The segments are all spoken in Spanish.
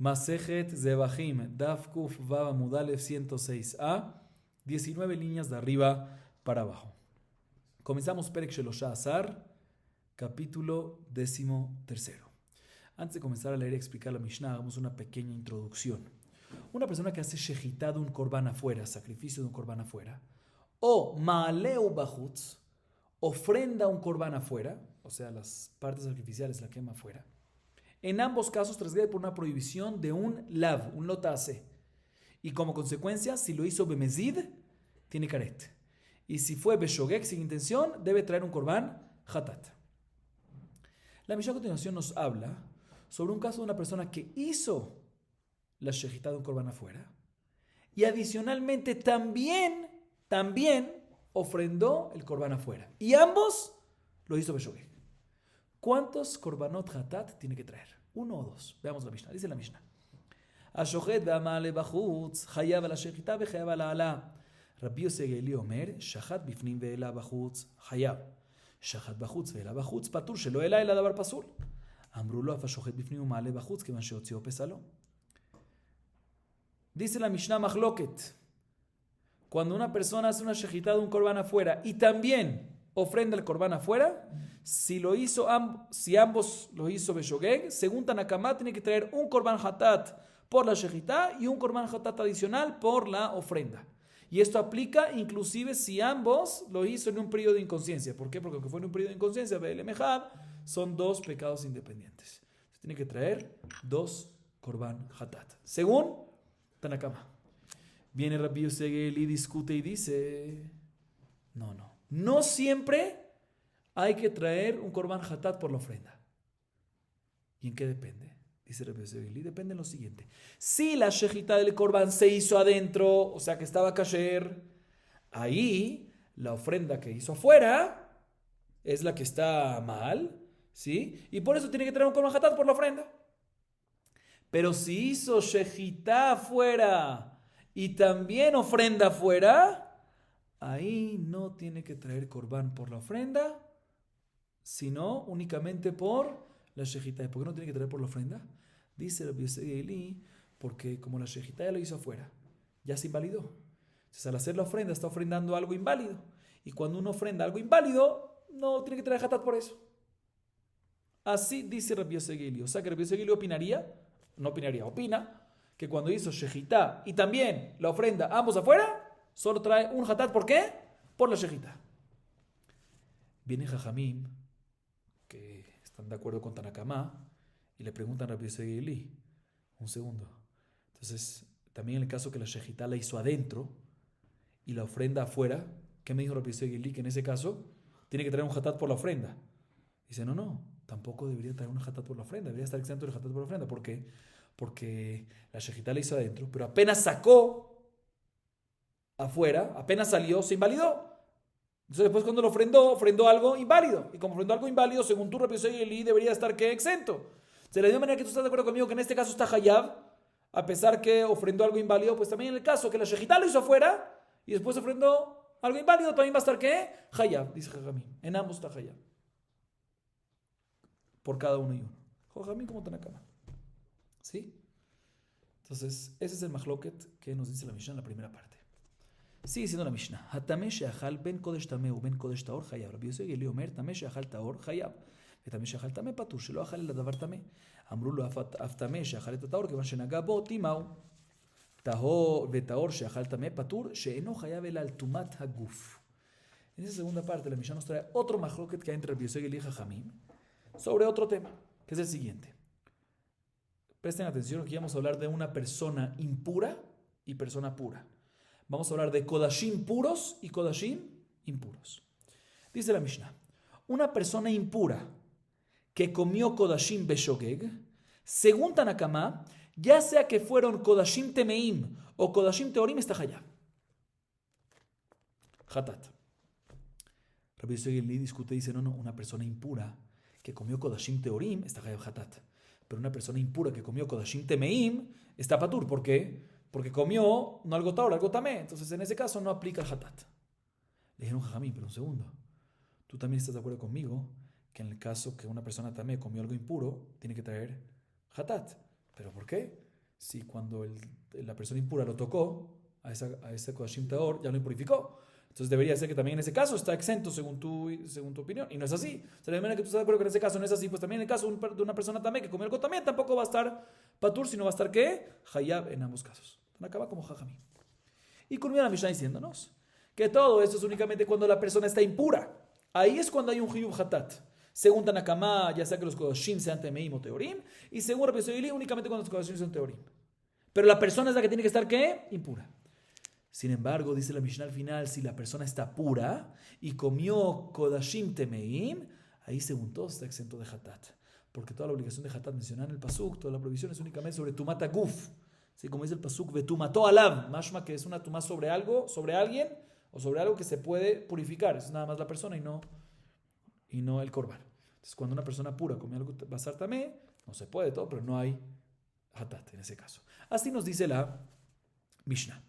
Masejet Zebahim, Daf Kuf Vav Amud Alef 106a, 19 líneas de arriba para abajo. Comenzamos Perek Shelosha Azar, capítulo 13. Antes de comenzar a leer y explicar la Mishnah, hagamos una pequeña introducción. Una persona que hace shejitá de un korban afuera, sacrificio de un korban afuera, o ma'aleu bachutz, ofrenda un korban afuera, o sea, las partes sacrificiales la quema afuera. En ambos casos transgrede por una prohibición de un lav, un lotase. Y como consecuencia, si lo hizo bemezid, tiene karet. Y si fue beshogek sin intención, debe traer un korban hatat. La Mishnah a continuación nos habla sobre un caso de una persona que hizo la shejitá de un korban afuera y adicionalmente también ofrendó el korban afuera. Y ambos lo hizo beshogek. ¿Cuántos korbanot hatat tiene que traer? ¿Uno o dos? Veamos la Mishnah. Dice la Mishnah. Ashochet ve'amale bachutz, chayav ala shechita ve'chayav ala ala. Rabbi Yosef Eli omer, shachat bifnim ve'ela bachutz, chayav. Shachat bachutz ve'ela bachutz, patur shelo ela ela davar pasul. Amru lo af ashochet bifnim u'male bachutz, kevan sheotzio pesalo. Dice la Mishnah Machloket. Cuando una persona hace una shechita de un korban afuera y también ofrenda el korban afuera, si ambos lo hizo beshogeg, según Tanakama tiene que traer un korban hatat por la shejitá y un korban hatat adicional por la ofrenda. Y esto aplica inclusive si ambos lo hizo en un periodo de inconsciencia. ¿Por qué? Porque aunque fue en un periodo de inconsciencia, be'elemejab, son dos pecados independientes. Se tiene que traer dos korban hatat, según Tanakama. Viene Rabbi Yosef y discute y dice, no siempre hay que traer un korban hatat por la ofrenda. ¿Y en qué depende? Dice Rabbi Yosef, depende en lo siguiente. Si la shejitá del korban se hizo adentro, o sea que estaba kasher, ahí la ofrenda que hizo afuera es la que está mal, ¿sí? Y por eso tiene que traer un korban hatat por la ofrenda. Pero si hizo shejitá afuera y también ofrenda afuera, ahí no tiene que traer korban por la ofrenda, sino únicamente por la shejitá. ¿Por qué no tiene que traer por la ofrenda? Dice Rabbi Yosef Eli, porque como la shejitá ya lo hizo afuera, ya se invalidó. Entonces al hacer la ofrenda está ofrendando algo inválido. Y cuando uno ofrenda algo inválido, no tiene que traer hatat por eso. Así dice Rabbi Yosef Eli. O sea que Rabbi Yosef Eli opina que cuando hizo shejitá y también la ofrenda ambos afuera, solo trae un hatat. ¿Por qué? Por la shejitá. Viene Jajamim, que están de acuerdo con Tanakama, y le preguntan a Rabbi Yosef Eli, un segundo. Entonces, también en el caso que la shejitá la hizo adentro y la ofrenda afuera, ¿qué me dijo Rabbi Yosef Eli? Que en ese caso tiene que traer un hatat por la ofrenda. Dice, no, tampoco debería traer un hatat por la ofrenda, debería estar exento del hatat por la ofrenda. ¿Por qué? Porque la shejitá la hizo adentro, pero apenas sacó afuera, apenas salió, se invalidó. Entonces después cuando lo ofrendó algo inválido. Y como ofrendó algo inválido, según tú, Rabbi Yosef Eli, debería estar ¿qué? Exento. De la misma manera que tú estás de acuerdo conmigo que en este caso está hayab, a pesar que ofrendó algo inválido, pues también en el caso que la shejitá lo hizo afuera y después ofrendó algo inválido, también va a estar ¿qué? Hayab, dice Jajamín. En ambos está hayab. Por cada uno y uno. Jajamín como Tanakama. ¿Sí? Entonces, ese es el machloket que nos dice la Mishnah en la primera parte. Sigue siendo la Mishnah. Hatame sheachal ben kodesh tameh u ben kodesh taor hayab. Rabbi Yosef Eli omer tameh sheachal taor hayab. ותמא שאכל טמא פטור, שלא אכל אלא דבר טמא. אמרו לו אף טמא שאכל את הטהור, כיוון שנגע בו, טימאו. וטהור שאכל טמא פטור, שאינו חייב אלא על טומאת הגוף. En esa segunda parte, la Mishnah nos trae otro machloket que hay entre Rabbi Yosef Eli y Jajamim sobre otro tema, que es el siguiente. Presten atención, aquí vamos a hablar de una persona impura y persona pura. Vamos a hablar de kodashim puros y kodashim impuros. Dice la Mishnah, una persona impura que comió kodashim beshogeg, según Tanakama, ya sea que fueron kodashim temeim o kodashim teorim, está hayab. Hatat. Rabbi Yosef Eli discute y dice, no, una persona impura que comió kodashim teorim está hayab hatat. Pero una persona impura que comió kodashim temeim está patur. ¿Por qué? Porque comió no algo taor, algo tamé. Entonces en ese caso no aplica el hatat. Le dijeron Jajamín, pero un segundo. Tú también estás de acuerdo conmigo que en el caso que una persona tamé comió algo impuro, tiene que traer hatat. ¿Pero por qué? Si cuando la persona impura lo tocó a ese Kodashim Tahor, ya lo impurificó. Entonces debería ser que también en ese caso está exento según tu opinión. Y no es así. O sea, de manera que tú estás de acuerdo que en ese caso no es así, pues también en el caso de una persona también que comió algo también tampoco va a estar patur, sino va a estar ¿qué? Hayab en ambos casos. Entonces acaba como jajamí. Y culmina la Mishnah diciéndonos que todo esto es únicamente cuando la persona está impura. Ahí es cuando hay un hiyub hatat. Según Tanakama, ya sea que los Kodashim sean temeim o teorim, y según Rabbi Yossi únicamente cuando los Kodashim son teorim. Pero la persona es la que tiene que estar ¿qué? Impura. Sin embargo, dice la Mishnah al final, si la persona está pura y comió Kodashim Temeim, ahí según todos está exento de Hatat. Porque toda la obligación de Hatat mencionada en el Pasuk, toda la prohibición es únicamente sobre Tumata Guf. ¿Sí? Como dice el Pasuk, Vetumató Alav, mashma que es una tumá sobre algo, sobre alguien, o sobre algo que se puede purificar. Es nada más la persona y no el korban. Entonces, cuando una persona pura come algo basar tamé, no se puede todo, pero no hay Hatat en ese caso. Así nos dice la Mishnah.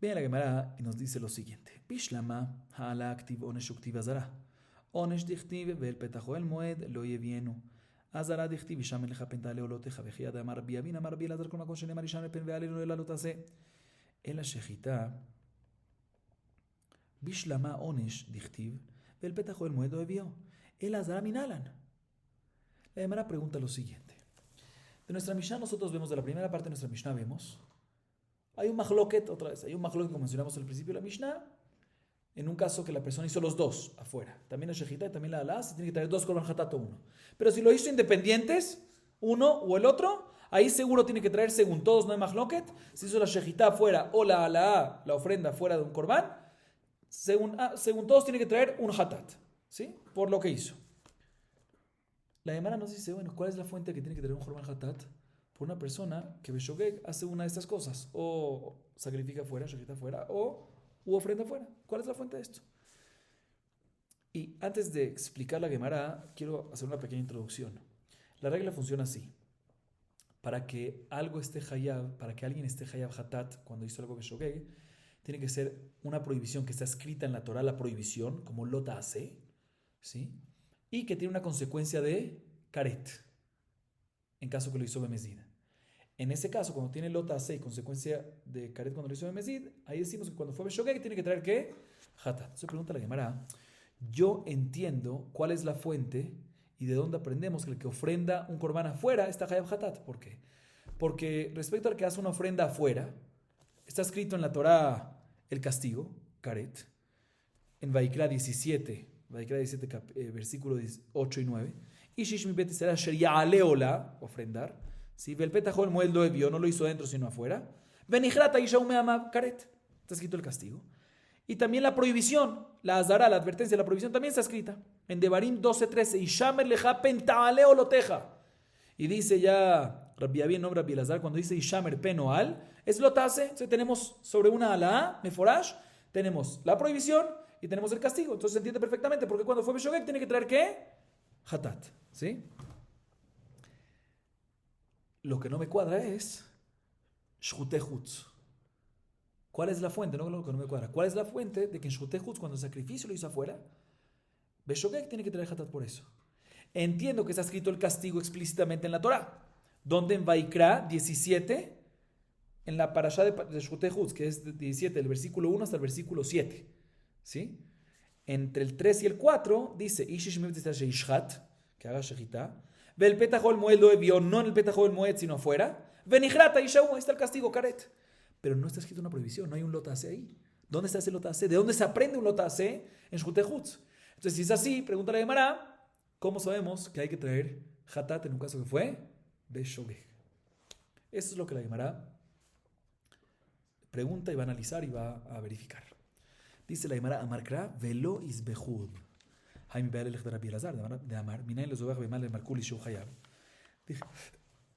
Viene la Gemara y nos dice lo siguiente. Bishlama ha'ala aktiv onesh uktiv azara. Onesh dichtiv ve'el petajo el moed lo yevienu. Azara dichtiv isham el japenta leoloteja vejía de amar biavin amar biel azar con macon shenemar isham el pen ve'alenu el alotase. En la shechita Bishlama onesh dichtiv ve'el petajo el moed lo yevienu. El azara minalan. La Gemara pregunta lo siguiente. De nuestra Mishnah nosotros vemos, de la primera parte de nuestra Mishnah vemos, hay un mahloket, otra vez, hay un mahloket como mencionamos al principio de la Mishnah, en un caso que la persona hizo los dos afuera, también la shejita y también la alá, se tiene que traer dos korban hatat o uno. Pero si lo hizo independientes, uno o el otro, ahí seguro tiene que traer según todos, no hay mahloket. Si hizo la shejita afuera o la alá, la ofrenda fuera de un korban, según todos tiene que traer un hatat, ¿sí? Por lo que hizo. La Gemara nos dice, bueno, ¿cuál es la fuente que tiene que tener un korban hatat? Por una persona que Beshogeg hace una de estas cosas, o sacrifica afuera, shejita afuera, o ofrenda afuera. ¿Cuál es la fuente de esto? Y antes de explicar la Gemara, quiero hacer una pequeña introducción. La regla funciona así. Para que algo esté hayab, para que alguien esté hayab hatat cuando hizo algo Beshogeg, tiene que ser una prohibición que está escrita en la Torah, la prohibición, como lota hace, ¿sí? Y que tiene una consecuencia de karet, en caso que lo hizo bemezid. En ese caso, cuando tiene lota hace y consecuencia de karet cuando lo hizo bemezid, ahí decimos que cuando fue beshogeg tiene que traer ¿qué? Hatat. Se pregunta la Gemara, yo entiendo cuál es la fuente y de dónde aprendemos que el que ofrenda un korban afuera está hayab hatat. ¿Por qué? Porque respecto al que hace una ofrenda afuera, está escrito en la Torah el castigo, karet, en Vaikra 17, versículos 8 y 9. Y Shishmi Bet será Sherialeola, ofrendar. Si Belpetajo el Moel lo vio, no lo hizo dentro sino afuera. Benihrata y Shaumeama Karet. Está escrito el castigo. Y también la prohibición, la azara, la advertencia, la prohibición también está escrita. En Devarim 12:13. Y Shamer leja pentaleoloteja. Y dice ya Rabbi Abi, no Rabbi Elazar, cuando dice Ishamer penoal, es lotase. Entonces tenemos sobre una alá, meforash, tenemos la prohibición y tenemos el castigo. Entonces se entiende perfectamente porque cuando fue Beshogeg tiene que traer ¿qué? Hatat. ¿Sí? Lo que no me cuadra es Shchutei Chutz. ¿Cuál es la fuente? No, lo que no me cuadra. ¿Cuál es la fuente de que en Shchutei Chutz, cuando el sacrificio lo hizo afuera, Beshogeg tiene que traer Hatat por eso? Entiendo que está escrito el castigo explícitamente en la Torah, donde en Vaikra 17, en la parashá de Shchutei Chutz, que es 17, del versículo 1 hasta el versículo 7, ¿sí? Entre el 3 y el 4 dice que haga shejita. Ve el petajo el moed lo vio, no en el petajo el moed, sino afuera. Venihrata y shaú, ahí está el castigo, karet. Pero no está escrito una prohibición, no hay un lotase ahí. ¿Dónde está ese lotase? ¿De dónde se aprende un lotase en Shchutei Chutz? Entonces, si es así, pregúntale a Gemara, ¿cómo sabemos que hay que traer hatat en un caso que fue beshogeg? Eso es lo que la Gemara pregunta y va a analizar y va a verificar. Dice la Gemara, Amarkra, velo isbehud. Jaime Beal el Rabbi Elazar, de Amar, Minain los obaj bemal el Markul y Shu Hayab.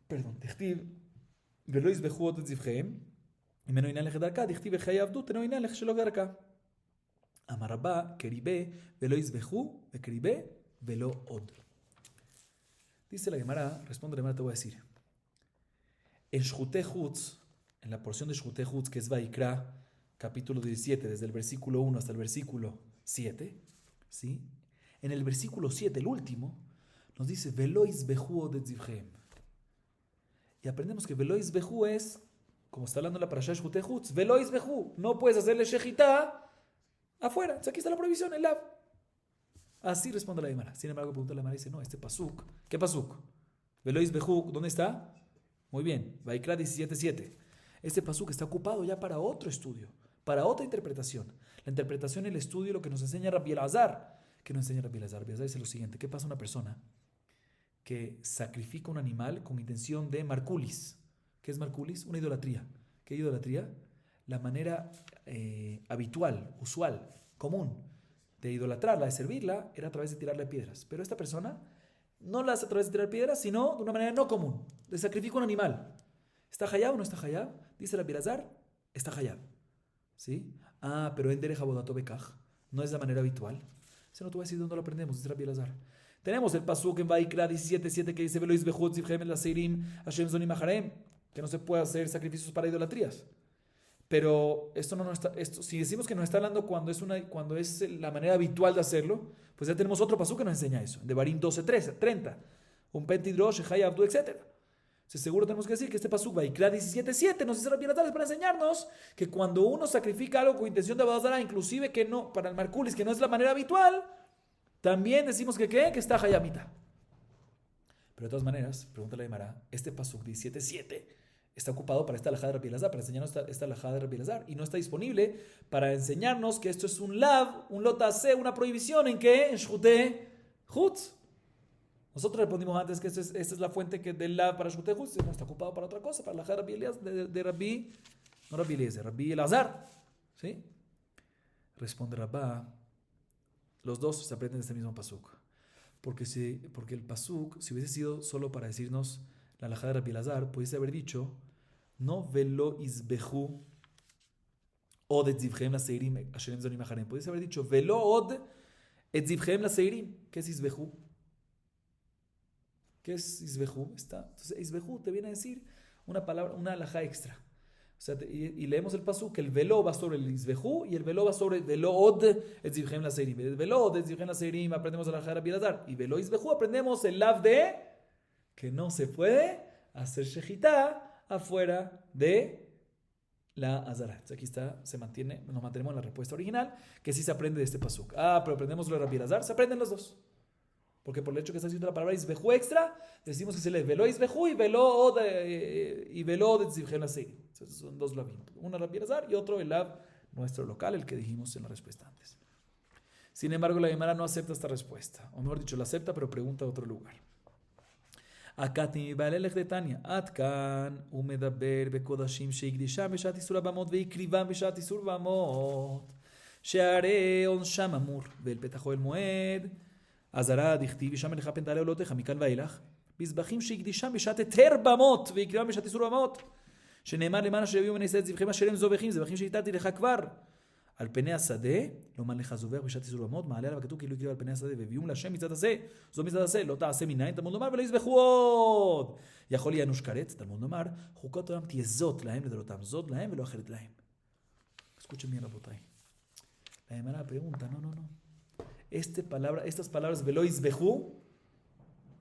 Perdón, Dichtiv, velo isbehud et zivcheim, y meno inan lech darka, Dichtiv el Hayab du, teno inan lech shelo darka. Amar Rabba, Keribe, velo isbehu, Keribe, velo od. Dice la Gemara, responde la Gemara, te voy a decir. En Shchutei Chutz, en la porción de Shchutei Chutz, que es Vaikra, capítulo 17, desde el versículo 1 hasta el versículo 7, ¿sí? En el versículo 7, el último, nos dice, Velo isbehu od zivchem. Y aprendemos que Velo Isbehu es, como está hablando la parasha de Shchutei Chutz, Velo Isbehu, no puedes hacerle shejitá afuera. Entonces aquí está la prohibición, el lav. Así responde la Gemara. Sin embargo, pregunta la Gemara y dice, no, este pasuk, ¿qué pasuk? Velo Isbehu, ¿dónde está? Muy bien, Vaikra 17:7. Este pasuk está ocupado ya para otro estudio, para otra interpretación. La interpretación y el estudio, lo que nos enseña Rabbi Elazar. ¿Qué nos enseña Rabbi Elazar? Rabbi Elazar dice lo siguiente: ¿qué pasa a una persona que sacrifica un animal con intención de marculis? ¿Qué es marculis? Una idolatría. ¿Qué idolatría? La manera habitual, usual, común de idolatrarla, de servirla, era a través de tirarle piedras. Pero esta persona no la hace a través de tirar piedras, sino de una manera no común. Le sacrifica un animal. ¿Está hayab o no está hayab? Dice Rabbi Elazar, está hayab. ¿Sí? Ah, pero en derech avodato bekach no es la manera habitual. Eso no te voy a decir dónde lo aprendemos, dice Rabbi Elazar. Tenemos el pasuk en Vaikra 17:7 que dice Velo isbehu tzivchem el aseirim Hashem zonim acharem, que no se puede hacer sacrificios para idolatrías. Pero esto no está, si decimos que nos está hablando cuando es la manera habitual de hacerlo, pues ya tenemos otro pasuk que nos enseña eso. De Barim 12:30. Un pentidrosh, hay abdu, etc. Seguro tenemos que decir que este pasuk Vaikra 17:7 nos dice Rabbi Elazar para enseñarnos que cuando uno sacrifica algo con intención de abodazara, inclusive que no, para el marculis, que no es la manera habitual, también decimos que ¿qué? Que está hayamita. Pero de todas maneras, pregunta la Gemara, este pasuk 17:7 está ocupado para esta alajá de Rabbi Elazar, para enseñarnos esta alajá de Rabbi Elazar, y no está disponible para enseñarnos que esto es un lav, un lotase, una prohibición en que en Shchutei Chutz. Nosotros respondimos antes que esta es la fuente del lav para Shchutei Chutz, no está ocupado para otra cosa, para la alajá de Rabbi Elazar. ¿Sí? Responde Rabá, los dos se aprenden de este mismo pasuk. Porque el pasuk, si hubiese sido solo para decirnos la alajá de Rabbi Elazar, pudiese haber dicho, no velo isbehu od et zivchem la seirim asherem zonim acharem. Pudiese haber dicho, velo od et zivchem la seirim. ¿Qué es isbehu? ¿Qué es isbehu? Entonces, isbehu te viene a decir una palabra, una alajá extra. O sea, y leemos el pasuk, que el velo va sobre el isbehu y el velo va sobre velo od et zivchem la seirim. El velo od et zivchem la seirim aprendemos la alajá de Rabbi Elazar. Y velo isbehu aprendemos el lav de que no se puede hacer shejitá afuera de la azara. Aquí está, nos mantenemos en la respuesta original, que sí se aprende de este pasuk. Ah, pero aprendemos lo de Rabbi Elazar, se aprenden los dos. Porque por el hecho que está escrito la palabra isbehu extra, decimos que se lee velo isbehu y velo de tzivchem la seirim. Son dos lavim. Uno Rabbi Elazar y otro el lav nuestro local, el que dijimos en la respuesta antes. Sin embargo, la Gemara no acepta esta respuesta. O mejor dicho, la acepta, pero pregunta a otro lugar. Akati Balelech de Tania, Atkan, Umedaber, Bekodashim, Sheikdisham, Beshat Isur Abamot, Veikrivam, Beshat Isur Abamot, Sheare on Shamamur, Vel Petajo el Moed, Azara, Dichti, Bisham el Hapen Taleo Loteja, Mikan Vailach, Bizbachim, Sheikdisham, Beshat Eter Bamot, Veikrivam, Beshat Isur Abamot, Shenemar Lemana Sheviu Meneset Zivchem, Asherem Zovechim, Zivchim Sheitati Lechakvar. על פני השדה, לא מלא לך זובר בשעת איסור במות, מעלה עליו הכתוב כאילו הקריב על פני השדה, והביאום להשם מצד עשה, זו מצד עשה, לא תעשה מניין, תלמוד לומר ולא יזבחו עוד. יכול יהיה אנוש קרץ, תלמוד לומר, חוקות העולם תהיה זאת להם לדורותם, זאת להם ולא אחרת להם. Escuchen bien, רבותיי. La Gemara pregunta, no. Estas palabras, ולא יזבחו,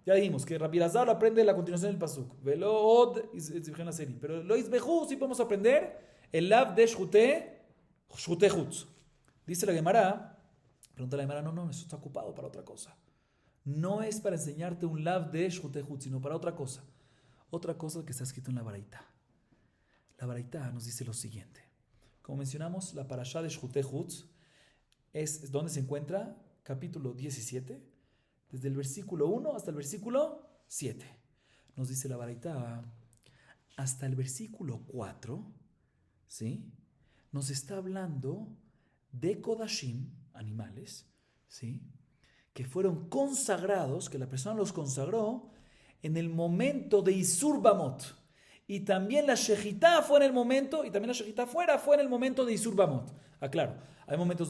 ya dijimos que Rabbi Elazar lo aprende en la continuación del pasuk. ולא עוד יזבחן לסיירים. Pero לא יזבחו, sí podemos aprender el lav de Shchutei Chutz. Dice la Gemara, pregunta la Gemara, no, eso está ocupado para otra cosa. No es para enseñarte un lav de Shchutei Chutz, sino para otra cosa. Otra cosa que está escrito en la Baraita. La Baraita nos dice lo siguiente. Como mencionamos, la parashá de Shchutei Chutz es donde se encuentra, capítulo 17, desde el versículo 1 hasta el versículo 7. Nos dice la Baraita, hasta el versículo 4, ¿sí? Nos está hablando de Kodashim, animales, ¿sí? Que fueron consagrados, que la persona los consagró en el momento de Isur Bamot. Y también la shejitá fue en el momento, y también la shejitá fuera fue en el momento de Isur Bamot. Claro, hay momentos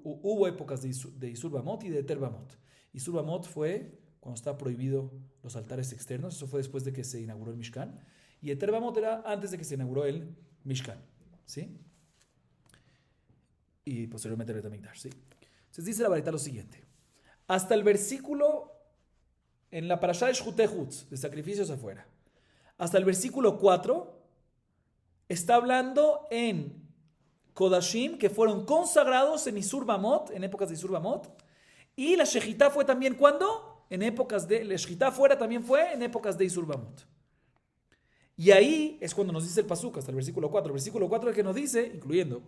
hubo épocas de Isur Bamot y de Eter Bamot. Isur Bamot fue cuando está prohibido los altares externos, eso fue después de que se inauguró el Mishkan. Y Eter Bamot era antes de que se inauguró el Mishkan, ¿sí? Y posteriormente el Betamikdash, ¿sí? Entonces dice la Baraita lo siguiente. Hasta el versículo en la parashá de Shchutei Chutz, de sacrificios afuera, hasta el versículo 4 está hablando en Kodashim, que fueron consagrados en Isur Bamot, en épocas de Isur Bamot. Y la Shejitá fue también, ¿cuándo? En épocas de... La Shejitá fuera también fue en épocas de Isur Bamot. Y ahí es cuando nos dice el pasuk, hasta el versículo 4. El versículo 4 es el que nos dice, incluyendo,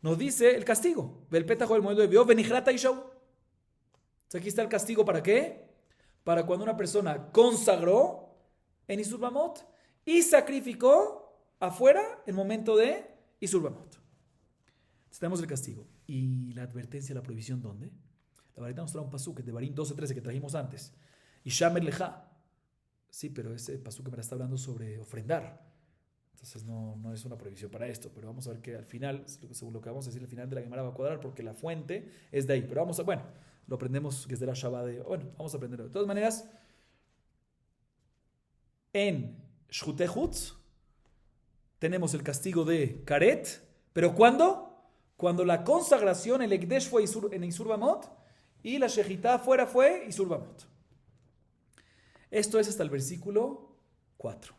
nos dice el castigo. Vel petajo del modelo de Bio, Benijrata y Shau. Entonces aquí está el castigo, ¿para qué? Para cuando una persona consagró en Isur Bamot y sacrificó afuera en momento de Isur Bamot. Tenemos el castigo. ¿Y la advertencia, la prohibición dónde? La verdad nos trae un pasuk de Barín 12:13 que trajimos antes. Y Shamer Leja. Sí, pero ese pasuk que me está hablando sobre ofrendar. Entonces no es una prohibición para esto. Pero vamos a ver que al final, según lo que vamos a decir, al final de la Gemara va a cuadrar porque la fuente es de ahí. Pero vamos a, bueno, lo aprendemos desde la Shabbat de... Bueno, vamos a aprenderlo. De todas maneras, en Shchutehutz tenemos el castigo de Karet. ¿Pero cuándo? Cuando la consagración, el Ekdesh fue en Isur Bamot y la Shejitá afuera fue Isur Bamot. Esto es hasta el versículo 4.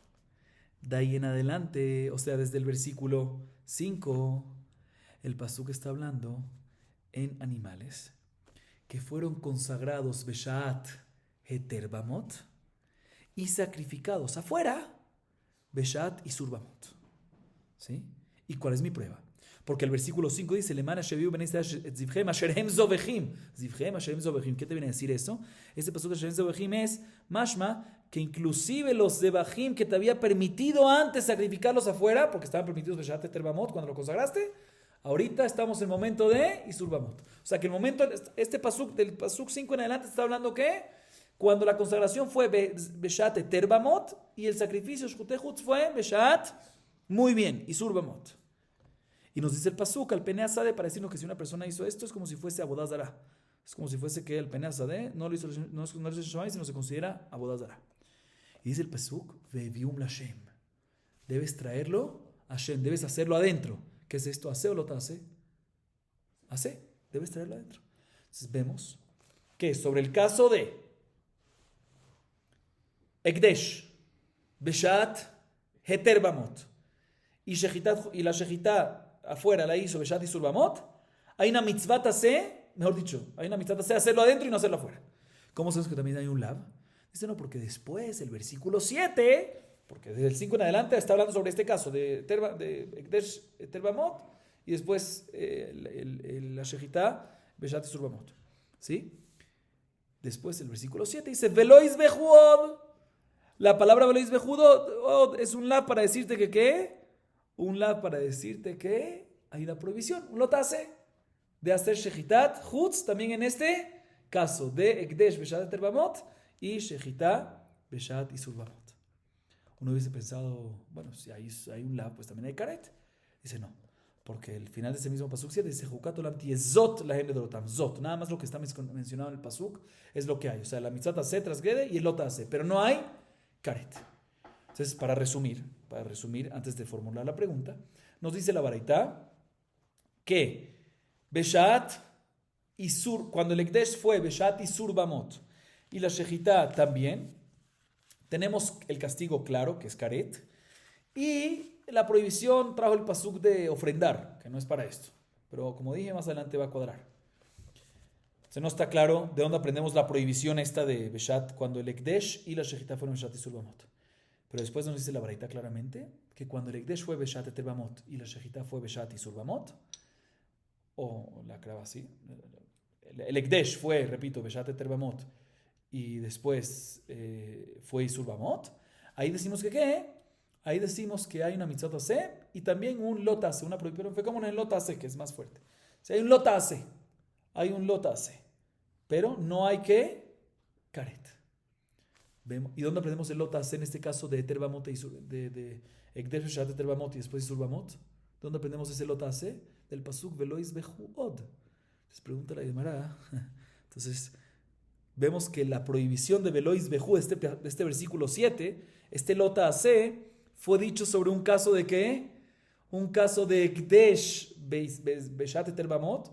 De ahí en adelante, o sea, desde el versículo 5, el pasuk está hablando en animales que fueron consagrados Beshaat Heter Bamot y sacrificados afuera Beshaat Isur Bamot. ¿Sí? ¿Y cuál es mi prueba? Porque el versículo 5 dice, ¿qué te viene a decir eso? Este pasaje de Sherem Zevachim es mashma, que inclusive los Zevachim que te había permitido antes sacrificarlos afuera, porque estaban permitidos Beshat Heter Bamot cuando lo consagraste, ahorita estamos en el momento de Isur Bamot. O sea que el momento, este pasuk, del pasuk 5 en adelante está hablando que cuando la consagración fue Beshat Heter Bamot y el sacrificio Shchutehutz fue Beshat, muy bien, Isur Bamot. Y nos dice el pasuk al Penei Asade para decirnos que si una persona hizo esto es como si fuese Avodah Zará. Es como si fuese que el Penei Asade no lo hizo Shamay, sino se considera Avodah Zará. Y dice el pasuk, Vevium Lashem. Debes traerlo a Hashem, debes hacerlo adentro. ¿Qué es esto? ¿Hace o lo hace? ¿Hace? Debes traerlo adentro. Entonces vemos que sobre el caso de Ekdesh, Beshat, Heter Bamot y la Shejitá afuera la hizo Beshat Isur Bamot, hay una mitzvah tase, mejor dicho, hay una mitzvah tase hacerlo adentro y no hacerlo afuera. ¿Cómo sabes que también hay un lab? Dice, no, porque después, el versículo 7, porque desde el 5 en adelante está hablando sobre este caso de Ekdesh Heter Bamot y después la Shejitá Beshat Isur Bamot. ¿Sí? Después el versículo 7 dice, Velois Bejuod. La palabra Velois Bejuod es un lab para decirte que ¿qué? Un lab para decirte que hay una prohibición, un lotase de hacer Shechitat Chutz también en este caso de Ekdesh Beshat Heter Bamot y Shejitá Beshat Isur Bamot. Uno hubiese pensado, bueno, si hay un lab, pues también hay karet. Dice no, porque el final de ese mismo pasuk 7 dice Jukat Olam Tiezot Lahem Ledorotam. Zot, nada más lo que está mencionado en el pasuk es lo que hay. O sea, la mitzvah tase trasgrede y el lotase, pero no hay karet. Entonces, para resumir, antes de formular la pregunta, nos dice la Baraitá que Beshat Isur, cuando el Ekdesh fue Beshat Isur Bamot y la Shejitá también, tenemos el castigo claro, que es Karet, y la prohibición trajo el pasuk de ofrendar, que no es para esto, pero como dije, más adelante va a cuadrar. Se no está claro de dónde aprendemos la prohibición esta de Beshat, cuando el Ekdesh y la Shejitá fueron Beshat Isur Bamot. Pero después nos dice la Baraitá claramente que cuando el Ekdesh fue Beshat Heter Bamot y la Shejitá fue Beshat Isur Bamot, o la clava así, el Ekdesh fue, repito, Beshat Heter Bamot y después fue Isur Bamot, ahí decimos que ¿qué? Ahí decimos que hay una mitzvah tase y también un lotase, una prohibición, fue como en el lotase que es más fuerte. Si hay un lotase, pero no hay que karet. ¿Y dónde aprendemos el lotase en este caso de Heter Bamot de Ekdesh Beshat Heter Bamot y después Isur Bamot? ¿Dónde aprendemos ese lotase? Del pasuk Velois Bejuod. Entonces pregunta la Gemara. Entonces vemos que la prohibición de Velois Bejuod, este versículo 7, este lotase, fue dicho sobre un caso de ¿qué? Un caso de Ekdesh Beshat Heter Bamot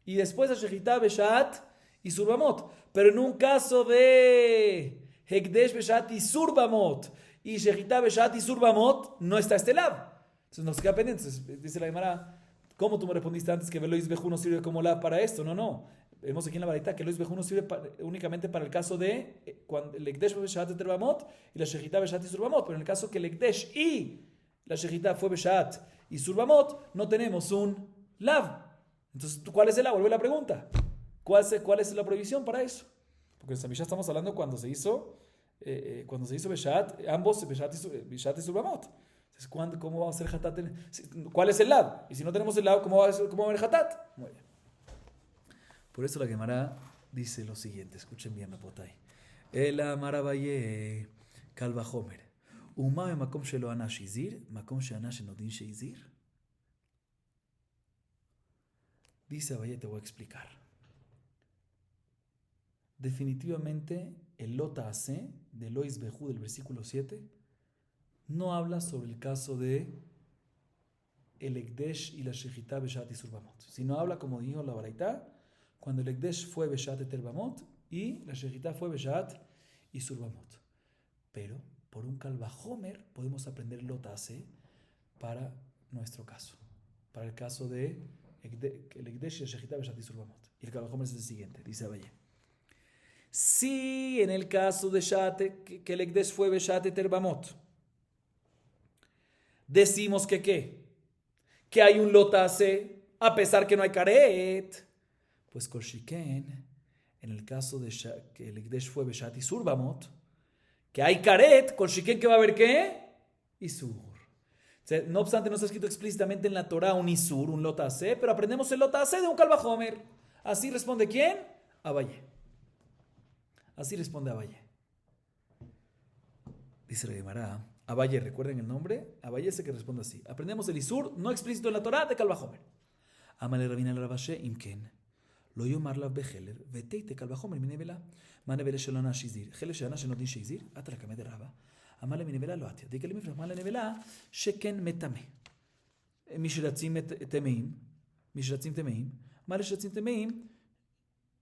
y después a Shejitá Beshat Isur Bamot. Pero en un caso de Ekdesh Beshat Isur Bamot y Shechita Beshat y Surbamot no está este lab. Entonces nos queda pendiente. Entonces, dice la Gemara, ¿cómo tú me respondiste antes que Velois Bejú no sirve como lab para esto? No. Vemos aquí en la varita que Velois Bejú no sirve únicamente para el caso de cuando el Ekdesh fue Beshat y Terbamot y la Shechita Beshat y Surbamot. Pero en el caso que el Ekdesh y la Shechita fue Beshat y Surbamot, no tenemos un lab. Entonces, ¿cuál es el lab? Vuelve la pregunta. ¿Cuál es la prohibición para eso? Porque en ya estamos hablando cuando se hizo Beshat, ambos Beshat y Surbamot. Entonces, ¿cómo vamos a hacer Hatat? ¿Cuál es el lab? Y si no tenemos el lab, ¿cómo va a haber Hatat? Muy bien. Por eso la Gemara dice lo siguiente. Escuchen bien, Rapotay. El Amarabaye Kalva Homer. Uma makom shelo anash izir, makom sheanash enodin sheizir. Dice Abaye, te voy a explicar. Definitivamente, el Lota Ase de Lois Bejú del versículo 7 no habla sobre el caso de el Ekdesh y la Shechita Beshat y Surbamot, sino habla, como dijo la Baraita, cuando el Ekdesh fue Beshat y Terbamot y la Shechita fue Beshat y Surbamot. Pero por un Kalvajomer podemos aprender el Lota Ase para nuestro caso, para el caso de el Ekdesh y la Shechita Beshat y Surbamot. Y el Kalvajomer es el siguiente, dice Abaye. Si en el caso de Shate, que el Ekdesh fue Beshat y Terbamot, decimos que ¿qué? Que hay un Lota Ase, a pesar que no hay Karet, pues Koshiken, en el caso de que el Ekdesh fue Beshat y Surbamot, que hay Karet, Koshiken, que va a haber ¿qué? Isur. O sea, no obstante, no está escrito explícitamente en la Torah un Isur, un Lota Ase, pero aprendemos el Lota Ase de un Kalvajomer. Así responde ¿quién? Abaye. Así responde Abaye. Dice la Gemara, Abaye, ¿recuerden el nombre? Abaye es el que responde así. Aprendemos el Isur, no explícito en la Torah, de Kalvajomer. Amale Rabina el Rabashe, Imken. Lo yomar lav becheler, veteite Kalvajomer minevela. Manevele shelana shizir. Chele shelana shenodin shizir. Atrakame de Raba. Amale minevela lo atia. Dike lemifrach male nevela, sheken metame. Mishratzim temeim. Mishratzim temeim. Male shratzim temeim.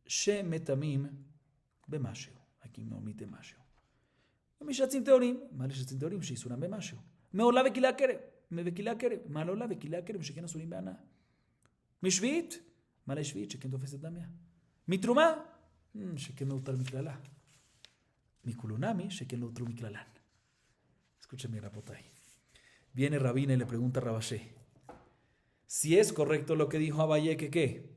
Shemetamim. במשהו, aquí no omite משהו. ומשרצים תיאורים, מה לשרצים תיאורים? שיסורם במשהו. מעולה וכלי הכרם, מה לעולה וכלי הכרם שכן אסורים בהנאה. משביעית, מה לשביעית שכן תופסת דמיה. מתרומה, שכן לא הותר מכללה. מקולונמי, שכן לא הותרו מכללן. Escúchame, Rapotay. Viene Rabina y le pregunta a Rabashe, si es correcto lo que dijo Abaye, que ¿qué?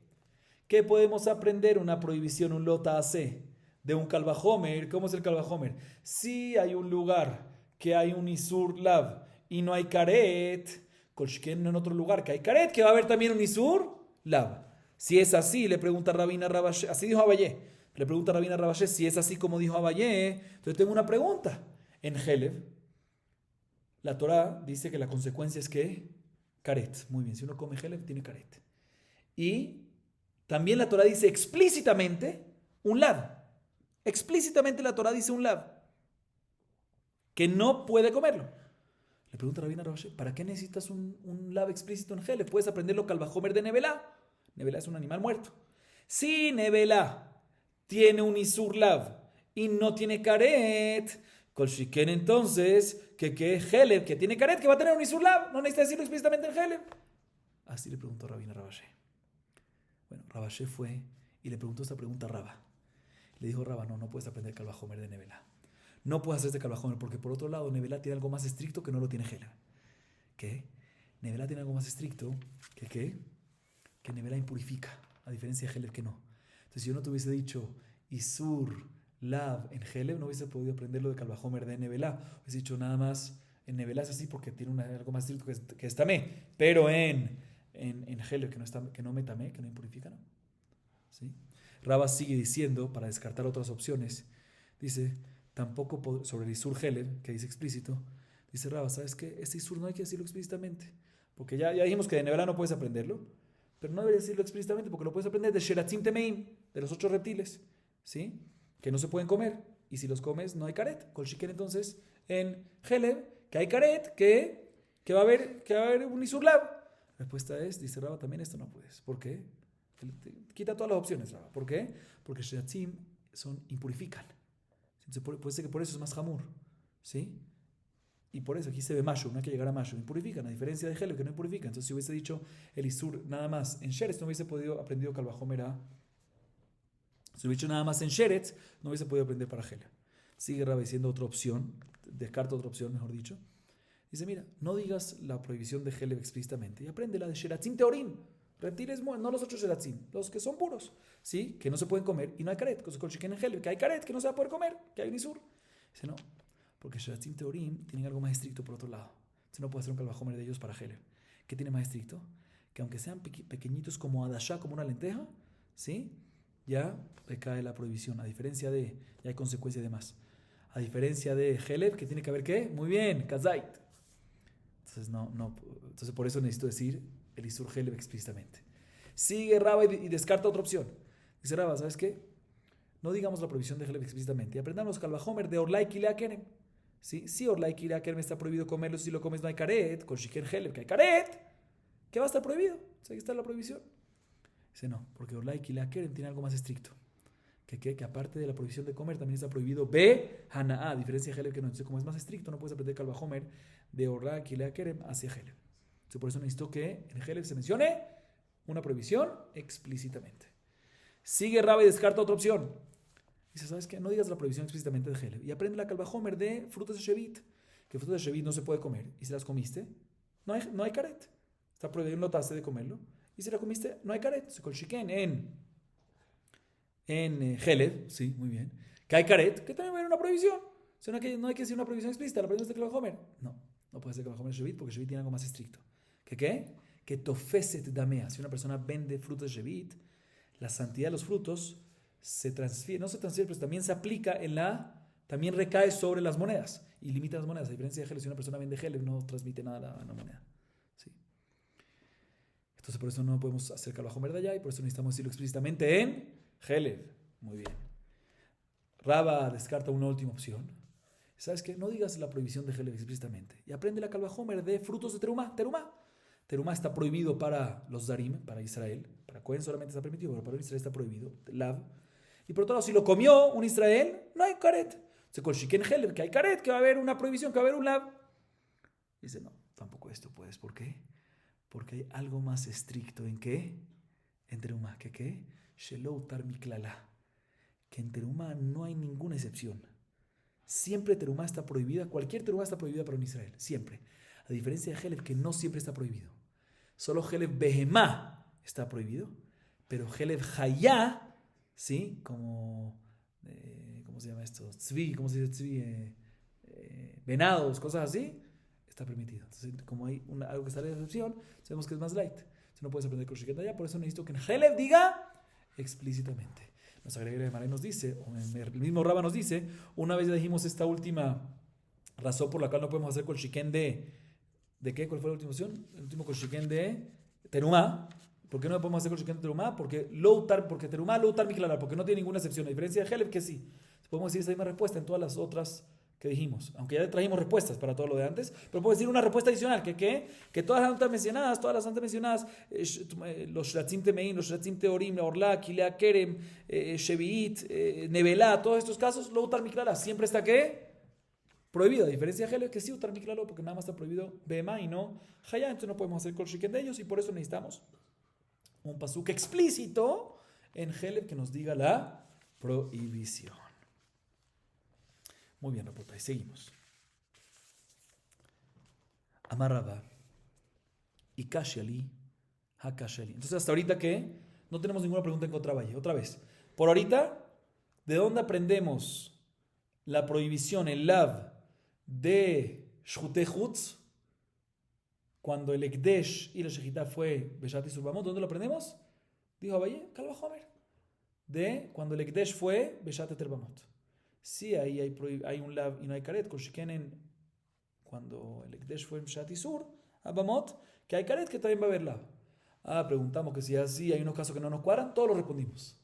¿Qué podemos aprender? Una prohibición, un Lota Ase de un Kalvajomer. ¿Cómo es el Kalvajomer? Si hay un lugar que hay un Isur Lav y no hay Karet, Kolshken en otro lugar que hay Karet, que va a haber también un Isur Lav. Si es así, le pregunta Rabina Rabashe, así dijo Abaye, le pregunta Rabina Rabashe, si es así como dijo Abaye, entonces tengo una pregunta. En Helev, la Torah dice que la consecuencia es que Karet. Muy bien, si uno come Helev, tiene Karet. Y también la Torah dice explícitamente un Lav. Explícitamente la Torah dice un lab que no puede comerlo. Le pregunta Rabina Rabashe, ¿para qué necesitas un lab explícito en Helev? Puedes aprenderlo Kalvajomer de Nevelá. Nevelá es un animal muerto. Si Nevelá tiene un Isur lab y no tiene Karet, Kolshiken entonces, que Helev, que tiene Karet, que va a tener un Isur lab. No necesita decirlo explícitamente en Helev. Así le preguntó Rabina Rabashe. Bueno, Rabashe fue y le preguntó esta pregunta a Rabba. Le dijo Rabba, no puedes aprender Kalvajomer de Nevelá. No puedes hacer este Kalvajomer porque por otro lado Nevelá tiene algo más estricto que no lo tiene Helev. ¿Qué? Nevelá tiene algo más estricto que Nevelá impurifica, a diferencia de Helev que no. Entonces si yo no te hubiese dicho Isur, Lav en Helev, no hubiese podido aprenderlo de Kalvajomer de Nevelá. Hubiese dicho nada más, en Nevelá es así porque tiene algo más estricto que es Tamé, pero en Helev que no me Tamé, que no impurifica, ¿no? ¿Sí? Rabba sigue diciendo, para descartar otras opciones, dice, tampoco sobre el Isur Helev, que dice explícito, dice Rabba, ¿sabes qué? Este Isur no hay que decirlo explícitamente, porque ya dijimos que de Nevelá no puedes aprenderlo, pero no deberías decirlo explícitamente, porque lo puedes aprender de Sheratzim Temeim, de los 8 reptiles, ¿sí? Que no se pueden comer, y si los comes no hay Karet. Kolshiken entonces, en Helev, que hay Karet, que va a haber un Isur Lab. La respuesta es, dice Rabba, también esto no puedes. ¿Por qué? Quita todas las opciones, Rabba. ¿Por qué? Porque Sheratzim impurifican. Entonces, puede ser que por eso es más jamur. ¿Sí? Y por eso aquí se ve mayo, no hay que llegar a mayo. Impurifican, a diferencia de Heleb, que no impurifican. Entonces, si hubiese dicho el Isur nada más en Sheretz, no hubiese aprendido Kalvajomer a. Si hubiese dicho nada más en Sheretz, no hubiese podido aprender para Heleb. Sigue Rabbi diciendo otra opción, descarta otra opción, mejor dicho. Dice, mira, no digas la prohibición de Heleb explícitamente y aprende la de Sheratzim Teorim. Reptiles, no los otros Sheratzim, los que son puros, ¿sí? Que no se pueden comer y no hay caret. Con Shiken en Heleb, que hay caret, que no se va a poder comer, que hay un Isur. Dice, no, porque Sheratzim Teorim tienen algo más estricto por otro lado. Entonces no puede hacer un Kalvajomer de ellos para Heleb. ¿Qué tiene más estricto? Que aunque sean pequeñitos como Adashá, como una lenteja, ¿sí? Ya recae la prohibición. A diferencia de, ya hay consecuencia de más. A diferencia de Heleb, que tiene que haber ¿qué? Muy bien, Kazait. Entonces, entonces por eso necesito decir el Isur Heleb explícitamente. Sigue Rabba y descarta otra opción. Dice Rabba, ¿sabes qué? No digamos la prohibición de Heleb explícitamente. Y aprendamos Kalvajomer de Orlai Kilea Kerem. Si Orlai Kilea Kerem está prohibido comerlo, si lo comes no hay caret. Con Shiken Heleb, que hay caret, ¿qué va a estar prohibido? O sea, aquí está la prohibición. Dice no, porque Orlai Kilea Kerem tiene algo más estricto. Que aparte de la prohibición de comer, también está prohibido B, Hana'a, a diferencia de Heleb, que no. Entonces, como es más estricto, no puedes aprender Kalvajomer de Orlai Kilea Kerem hacia Heleb. Entonces, por eso necesito que en Heleb se mencione una prohibición explícitamente. Sigue Rabba y descarta otra opción. Dice, ¿sabes qué? No digas la prohibición explícitamente de Heleb. Y aprende la Kalvajomer de frutas de Shevit. Que frutas de Shevit no se puede comer. Y si las comiste, no hay caret. Está prohibido, no notaste de comerlo. Y si la comiste, no hay caret. Se colchiquen en Heleb, sí, muy bien. Que hay caret, que también va a haber una prohibición. O sea, no hay que decir una prohibición explícita. La prohibición es de Kalvajomer. No puede ser Kalvajomer de Shevit porque Shevit tiene algo más estricto. ¿Que qué? Que tofeset damea. Si una persona vende frutas de Shevit, la santidad de los frutos se transfiere, no se transfiere, pero también se aplica también recae sobre las monedas y limita las monedas. A diferencia de Heleb, si una persona vende Heleb, no transmite nada a la moneda. ¿Sí? Entonces, por eso no podemos hacer Kalvajomer de allá y por eso necesitamos decirlo explícitamente en Heleb. Muy bien. Rabba descarta una última opción. ¿Sabes qué? No digas la prohibición de Heleb explícitamente y aprende la Kalvajomer de frutos de Terumá. Terumá está prohibido para los Darim, para Israel. Para Cohen solamente está permitido, pero para Israel está prohibido. Lav. Y por otro lado, si lo comió un Israel, no hay caret. Se con Shiken Heleb, que hay caret, que va a haber una prohibición, que va a haber un lav. Dice, no, tampoco esto puedes. ¿Por qué? Porque hay algo más estricto. ¿En qué? En Terumá. ¿Qué qué? Shelo Tar Miklala. Que en Terumá no hay ninguna excepción. Siempre Terumá está prohibida. Cualquier Terumá está prohibida para un Israel. Siempre. A diferencia de Heleb, que no siempre está prohibido. Solo Heleb Behemá está prohibido. Pero Heleb Hayá, ¿sí? Como, ¿cómo se llama esto? Tzvi, ¿cómo se dice tzvi? Venados, cosas así, está permitido. Entonces, como hay algo que sale de excepción, sabemos que es más light. Si no puedes aprender con Shiket allá, por eso necesito que en Heleb diga explícitamente. Nos agrega de Maré nos dice, o el mismo Rabba nos dice, una vez ya dijimos esta última razón por la cual no podemos hacer con Shiken ¿de qué? ¿Cuál fue la última opción? El último con Shiken de Terumá. ¿Por qué no podemos hacer con Shiken de Terumá? Porque Terumá, Loutar, Miklalar, porque no tiene ninguna excepción. A diferencia de Heleb, que sí. Podemos decir esa misma respuesta en todas las otras que dijimos. Aunque ya trajimos respuestas para todo lo de antes, pero puedo decir una respuesta adicional. Que todas las antes mencionadas, los Shratzim Temein, los Shratzim Teorim, Orla, Kilea Kerem, Sheviit, Nevelá, todos estos casos, Loutar, Miklalar, siempre está ¿qué? Prohibido, a diferencia de Heleb, que sí, Utar Miklalo, porque nada más está prohibido Bema y no Hayá, entonces no podemos hacer Kol Shiken de ellos y por eso necesitamos un pasuk explícito en Heleb que nos diga la prohibición. Muy bien, Rapota, seguimos. Amarraba y Kashali, Hakashali. Entonces, hasta ahorita que no tenemos ninguna pregunta en contra Valle. Otra vez, por ahorita, ¿de dónde aprendemos la prohibición, el lav de Shutechutz, cuando el Ekdesh y la Shejitá fue Beshat y Surbamot? ¿Dónde lo aprendemos? Dijo Abaye, Kalvajomer. De cuando el Ekdesh fue Beshat y Terbamot. Sí, ahí hay un lav y no hay karet. Cuando el Ekdesh fue Beshat y Sur, Abamot, que hay karet, que también va a haber lav. Preguntamos que si así hay unos casos que no nos cuadran, todos lo respondimos.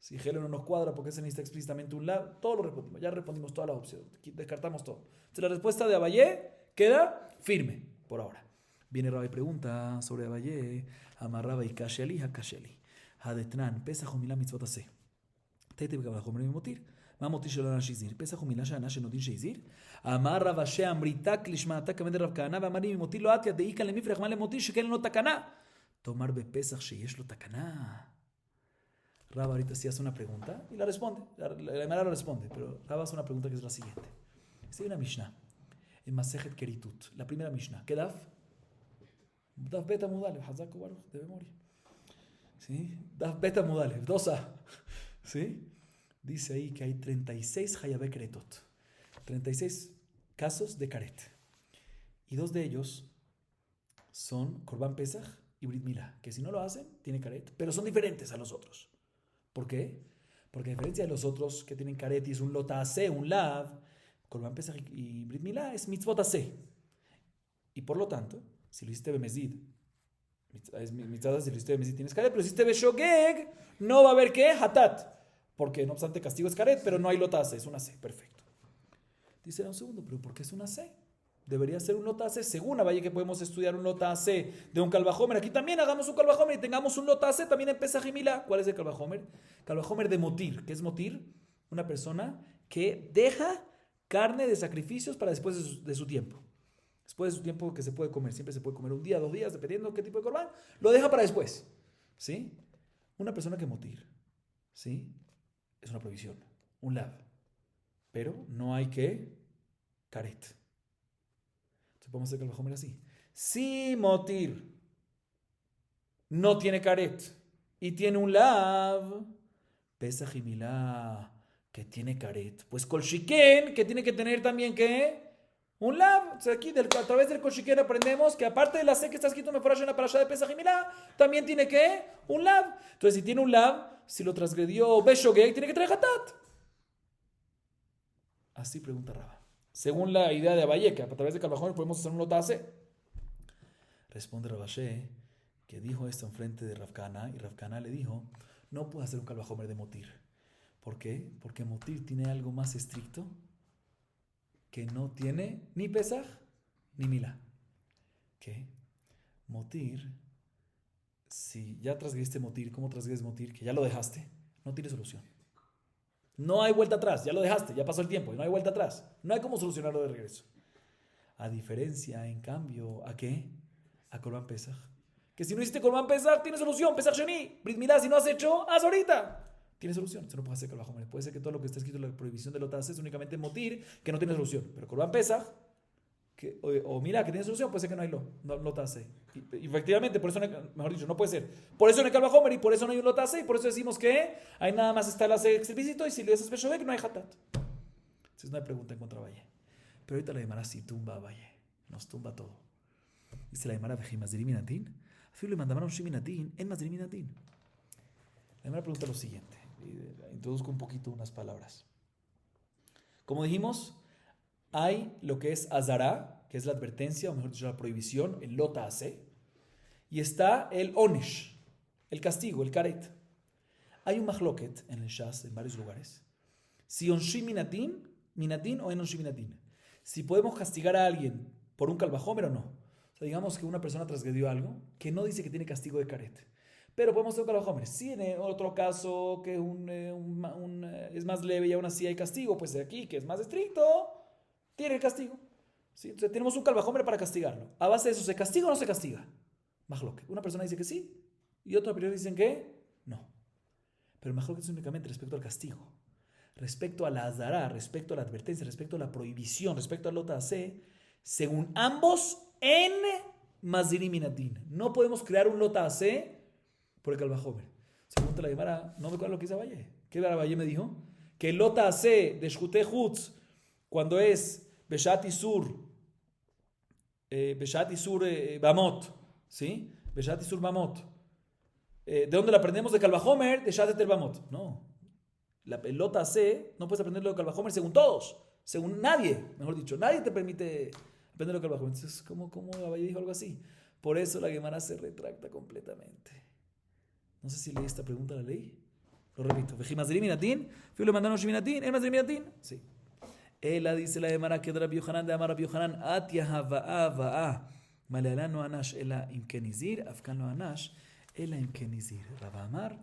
Si Heleb no nos cuadra porque se necesita explícitamente un lav, todo lo respondimos. Ya respondimos todas las opciones. Descartamos todo. Entonces la respuesta de Abayé queda firme por ahora. Viene Rabbi y pregunta sobre Abayé. Amarraba y Kasheli, Hakasheli. Hadetran, Pesach Milá Mitzvot Aseh. Tete Bekabajomer Mimotir. מה מותי שלא נש הזיר? פסח הוא מילה שהנש שנודין שהזיר? אמר רב אשי אמריתה כלשמעתה כבד רב כהנא ואמר לי ממותי לא עטיה דאיקה למיפלח מה למותי שכן לו תקנה. תאמר בפסח שיש לו תקנה. Rab ahorita sí hace una pregunta y la responde. La Gemara lo responde, pero Rab hace una pregunta que es la siguiente. Sigue una Mishnah en Masejet Keritut, la primera Mishnah. ¿Qué daf? Daf Beta Mudalev, Hazak Baruch, de memoria. ¿Sí? Daf Beta Mudalev, 2A. ¿Sí? Dice ahí que hay 36 Hayabé Keretot, 36 casos de Karet. Y 2 de ellos son Korban Pesach y Brit Milá, que si no lo hacen, tiene Karet, pero son diferentes a los otros. ¿Por qué? Porque a diferencia de los otros que tienen Karet y es un Lota Ase, un Lav, Korban Pesach y Brit Milá es Mitzvot Ase. Y por lo tanto, si lo hiciste Bemezid, es mitzvah, si lo hiciste Bemezid tienes Karet, pero si hiciste Beshogeg, no va a haber ¿qué? Hatat. Porque no obstante castigo es Karet, pero no hay Lota Ase, es un Ase. Perfecto. Dice, un segundo, pero ¿por qué es un Ase? Debería ser un Lota Ase. Según Abaye que podemos estudiar un Lota Ase de un Kalvajomer. Aquí también hagamos un Kalvajomer y tengamos un Lota Ase también en Pesach y Milá. ¿Cuál es el Kalvajomer? Kalvajomer de Motir. ¿Qué es Motir? Una persona que deja carne de sacrificios para después de su tiempo. Después de su tiempo que se puede comer. Siempre se puede comer un día, 2 días, dependiendo qué tipo de corbán. Lo deja para después. ¿Sí? Una persona que Motir. ¿Sí? Es una prohibición. Un lav. Pero no hay que Karet. Podemos hacer Kalvajomer así. Si Motir no tiene Karet y tiene un Lav, Pesach y Milá que tiene Karet, pues Kol Shiken que tiene que tener también ¿qué? Un Lav. O sea, aquí a través del Kol Shiken aprendemos que aparte de la C que está escrito en la parasha de Pesach y Milá, también tiene ¿qué? Un Lav. Entonces si tiene un Lav, si lo transgredió Beshogeg, tiene que traer Hatat. Así pregunta Rabba. Según la idea de Abaye, que a través de Kalvajomer podemos hacer un Lota Ase. Responde Rabashé, que dijo esto enfrente de Rav Kahana, y Rav Kahana le dijo, no puedo hacer un Kalvajomer de Motir. ¿Por qué? Porque Motir tiene algo más estricto que no tiene ni Pesach ni Milá. ¿Qué? Motir, si ya transgrediste Motir, ¿cómo transgredes Motir? Que ya lo dejaste, no tiene solución. No hay vuelta atrás, ya lo dejaste, ya pasó el tiempo, no hay vuelta atrás. No hay cómo solucionarlo de regreso. A diferencia, en cambio, ¿a qué? A Korban Pesach. Que si no hiciste Korban Pesach, tiene solución. Pesach Sheni, Brit Milá, si no has hecho, haz ahorita. Tiene solución. Eso no puede hacer Kalvajomer. Puede ser que todo lo que está escrito en la prohibición de Lota Ase es únicamente Motir, que no tiene solución. Pero Korban Pesach, o Milá, que tiene solución, puede ser que no hay Lota Ase. Y efectivamente, por eso, mejor dicho, no puede ser. Por eso no hay Kalvajomer y por eso no hay un Lota Ase y por eso decimos que ahí nada más está el Ase explícito y si le haces Beshogeg no hay Hatat. Entonces no hay pregunta en contra de Valle. Pero ahorita la Gemara sí tumba a Valle. Nos tumba todo. Dice la Gemara Vejimaziriminatin. Afilo le mandaron Shiminatin en Maziriminatin. La Gemara pregunta lo siguiente. Introduzco un poquito unas palabras. Como dijimos, hay lo que es Azara, que es la advertencia, o mejor dicho, la prohibición, el Lota Ase. Y está el Onesh, el castigo, el Karet. Hay un Mahloket en el Shas, en varios lugares. Si Onshim Minatin o en Onshim Minatin. Si podemos castigar a alguien por un Kalvajomer o no. O sea, digamos que una persona transgredió algo que no dice que tiene castigo de Karet. Pero podemos hacer un Kalvajomer. Si en otro caso que es más leve y aún así hay castigo, pues de aquí que es más estricto, tiene el castigo. ¿Sí? Entonces tenemos un Kalvajomer para castigarlo. A base de eso, ¿se castiga o no se castiga? Mahloket. Una persona dice que sí y otra persona dice que no. Pero Mahloket es únicamente respecto al castigo. Respecto a la azara, respecto a la advertencia, respecto a la prohibición, respecto al Lota Ase, según ambos en Mazirim Minatin. No podemos crear un Lota Ase por el Kalvajomer. Según la Gemara, no me acuerdo lo que dice Abaye. ¿Qué Abaye me dijo? Que el Lota Ase de Shkutei Chutz, cuando es Beshat Isur Bamot, ¿sí? Beshat Isur Bamot. ¿De dónde la aprendemos? De Kalvajomer, de Shatet el Bamot. No. El Lota Ase no puedes aprenderlo de Kalvajomer según todos, según nadie, mejor dicho, nadie te permite aprenderlo de Kalvajomer. Entonces, ¿cómo Abaye dijo algo así? Por eso la Gemara se retracta completamente. No sé si leí esta pregunta, ¿la leí? Lo repito. Vejimazrim minatin, fui le mandaron shiminatin, el mazrim minatin. Sí. Ella dice la Gemara que Rabbi Yohanan de Amar Rabbi Yohanan, Atia va'a Malealán no anash ela imkenizir, afkan no anash ela imkenizir. Rabba Amar.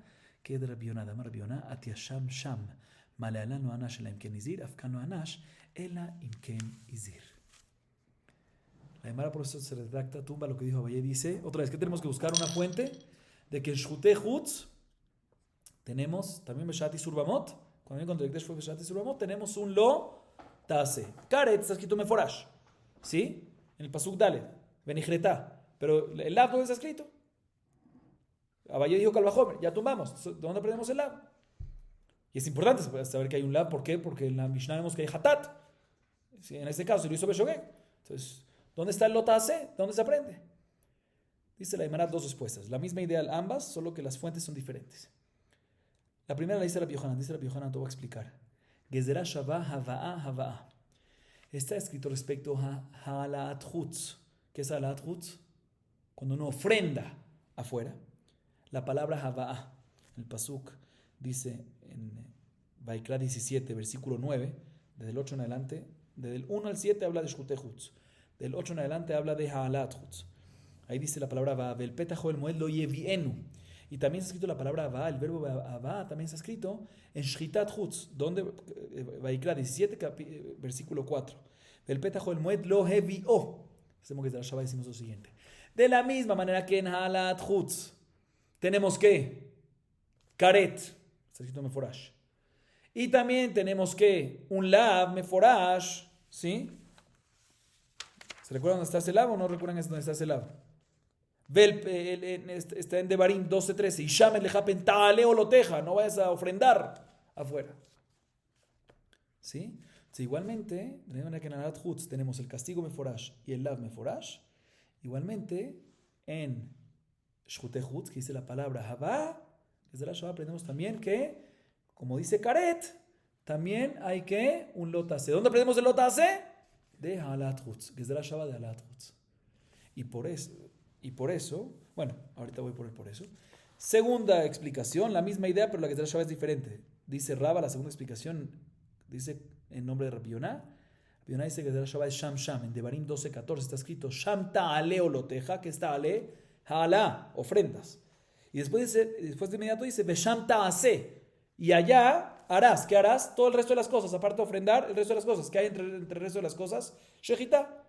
que de Rabbi Yonah, Amar Rabbi Yonah, Atia Sham Sham, Maleala no anash ela imken izir, afkan no anash ela imken izir. La Gemara por eso se redacta, tumba lo que dijo Abaye, dice, otra vez que tenemos que buscar una fuente de que en Shutei Hutz tenemos también Beshat Isur Bamot, cuando viene con Direktesh fue Beshat Isur Bamot, tenemos un lo tase. Karet está escrito meforash, ¿sí? En el Pasuk Dalet, Benijretá, pero el lav no está escrito. Abaye dijo Kalvajomer, ya tumbamos, ¿de dónde aprendemos el lav? Y es importante saber que hay un lav, ¿por qué? Porque en la Mishnah vemos que hay hatat, ¿sí? En este caso se lo hizo Beshogeg. Entonces, ¿dónde está el lo tase? ¿Dónde se aprende? Dice la Gemara dos respuestas, la misma idea ambas, solo que las fuentes son diferentes. La primera la dice Rabbi Yohanan, te voy a explicar. Gezerah Shavah Hava'a Hava'a. Está escrito respecto a Ha'alat Chutz. ¿Qué es Ha'alat Chutz? Cuando uno ofrenda afuera. La palabra Hava'a, el Pasuk, dice en Vaikra 17, versículo 9, desde el 8 en adelante, desde el 1 al 7 habla de Shutei Chutz. Del 8 en adelante habla de Ha'alat Chutz. Ahí dice la palabra Hava'a, Vel Petajo el Moed lo yevienu. Y también está escrito la palabra Hava'a, el verbo Hava'a también está escrito en Shchitat Chutz, donde Vaikra 17, versículo 4. El Petajo el Moed lo hevi'o. Hacemos que de la Shabbat decimos lo siguiente. De la misma manera que en Ha'alat Chutz tenemos que Karet, está escrito Meforash. Y también tenemos que un Lav Meforash, ¿sí? ¿Se recuerdan dónde está ese Lav o no recuerdan dónde está ese Lav? Está en Devarim 12:13. Y llame le japen taleo loteja. No vayas a ofrendar afuera. ¿Sí? Entonces, igualmente, de la manera que en Ha'alat Chutz tenemos el castigo Meforash y el Lav Meforash, igualmente en Shutei Hutz, que dice la palabra Hava'a, desde la Shabbat aprendemos también que, como dice Karet, también hay que un lotase. ¿Dónde aprendemos el lotase? De Ha'alat Chutz, desde la Shabbat de Ha'alat Chutz. Y por eso, bueno, ahorita voy por eso. Segunda explicación, la misma idea, pero la que de la Shabbat es diferente. Dice Raba, la segunda explicación, dice en nombre de Rabbi Yonah. Rabbi Yonah dice que de la Shabbat es Sham Sham. En Devarim 12:14 está escrito Sham ta'ale o loteja, que es ta'ale, ha'ala, ofrendas. Y después de inmediato dice Besham ta'ase. Y allá harás, ¿qué harás? Todo el resto de las cosas, aparte de ofrendar, el resto de las cosas. ¿Qué hay entre el resto de las cosas? Shechita.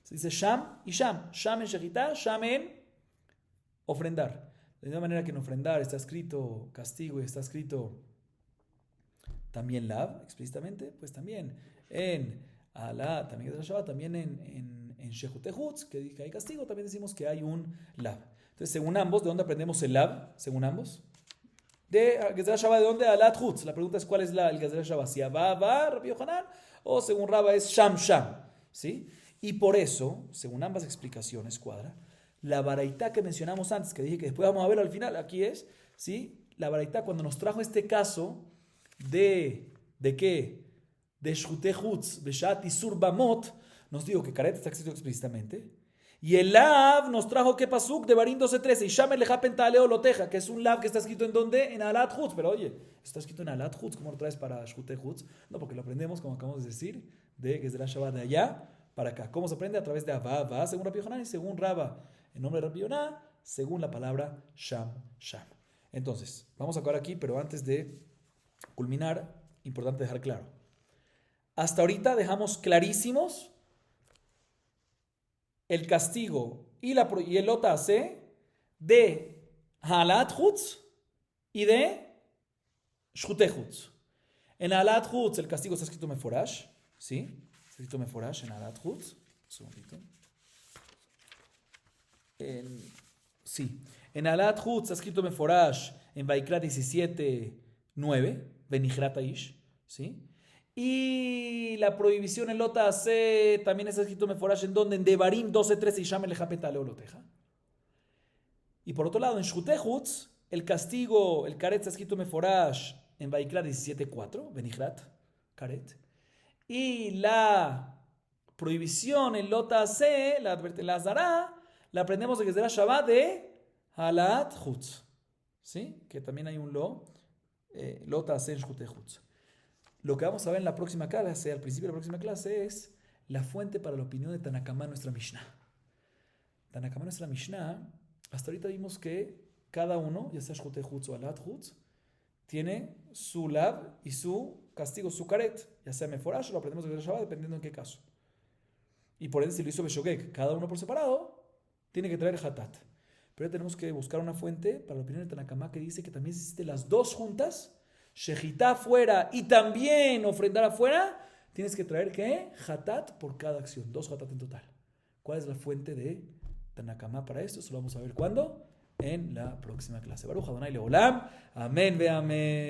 Se dice Sham y Sham. Sham en Shechita, Sham en ofrendar. De la misma manera que en ofrendar está escrito castigo y está escrito también Lav, explícitamente, pues también en Alá, también en Shabbat, también en Shutei Hutz, que hay castigo, también decimos que hay un Lav. Entonces, según ambos, ¿de dónde aprendemos el Lav? Según ambos. De Gezerah Shabbat, ¿de dónde? Alat Hutz. La pregunta es cuál es el Gezerah Shabbat, si Abba, Rabbi Yohanan, o según Rabba es Sham Sham. ¿Sí? Y por eso, según ambas explicaciones, cuadra, la baraitá que mencionamos antes, que dije que después vamos a verlo al final, aquí es, ¿sí? La baraitá cuando nos trajo este caso ¿de qué? De Shutei Hutz, Beshat Isur Bamot, nos dijo que Karet está escrito explícitamente. Y el Lav nos trajo que Pasuk de Devarim 12:13. Y Shame le japen taleo loteja, que es un Lav que está escrito en donde? En Ha'alat Chutz. Pero oye, está escrito en Ha'alat Chutz, ¿cómo lo traes para Shutei Hutz? No, porque lo aprendemos, como acabamos de decir, de Gezerah Shabbat de allá para acá. ¿Cómo se aprende? A través de Abba, según Rabbi Yohanan, y según Rabba, en nombre de Rabbi Yonah, según la palabra Sham Sham. Entonces, vamos a acabar aquí, pero antes de culminar, importante dejar claro. Hasta ahorita dejamos clarísimos el castigo y el lotase de Ha'alat Chutz y de Shutei Hutz. En Ha'alat Chutz el castigo está escrito Meforash, ¿sí? Está escrito Meforash en Ha'alat Chutz. Un segundito. Sí. En Ha'alat Chutz está escrito Meforash en Vaikra 17:9, Benijrat Aish, ¿sí? Y la prohibición en lotase también está escrito Meforash en donde en Devarim 12:13 y Shame le japen taleo loteja. Y por otro lado, en Shutei Hutz, el castigo, el karet está escrito Meforash en Vaikra 17:4, Benijrat, karet. Y la prohibición en lotase, la azara, la aprendemos de Gezerah Shabbat de Ha'alat Chutz, ¿sí? Que también hay un lotase en Shutei Hutz. Lo que vamos a ver en la próxima clase, al principio de la próxima clase, es la fuente para la opinión de Tanna Kamá, nuestra Mishnah. Tanna Kamá, nuestra Mishnah, hasta ahorita vimos que cada uno, ya sea Shutei Hutz o Ha'alat Hutz, tiene su Lav y su castigo sukaret, ya sea meforash o lo aprendemos de Shabbat, dependiendo en qué caso. Y por ende, si lo hizo beshogeg, cada uno por separado, tiene que traer hatat. Pero ya tenemos que buscar una fuente para la opinión de Tanakama que dice que también existen las dos juntas, shejitá afuera y también ofrendar afuera, tienes que traer ¿qué? Hatat por cada acción, 2 hatat en total. ¿Cuál es la fuente de Tanakama para esto? Eso lo vamos a ver cuándo, en la próxima clase. Baruch Adonai Leolam. Amén ve amén.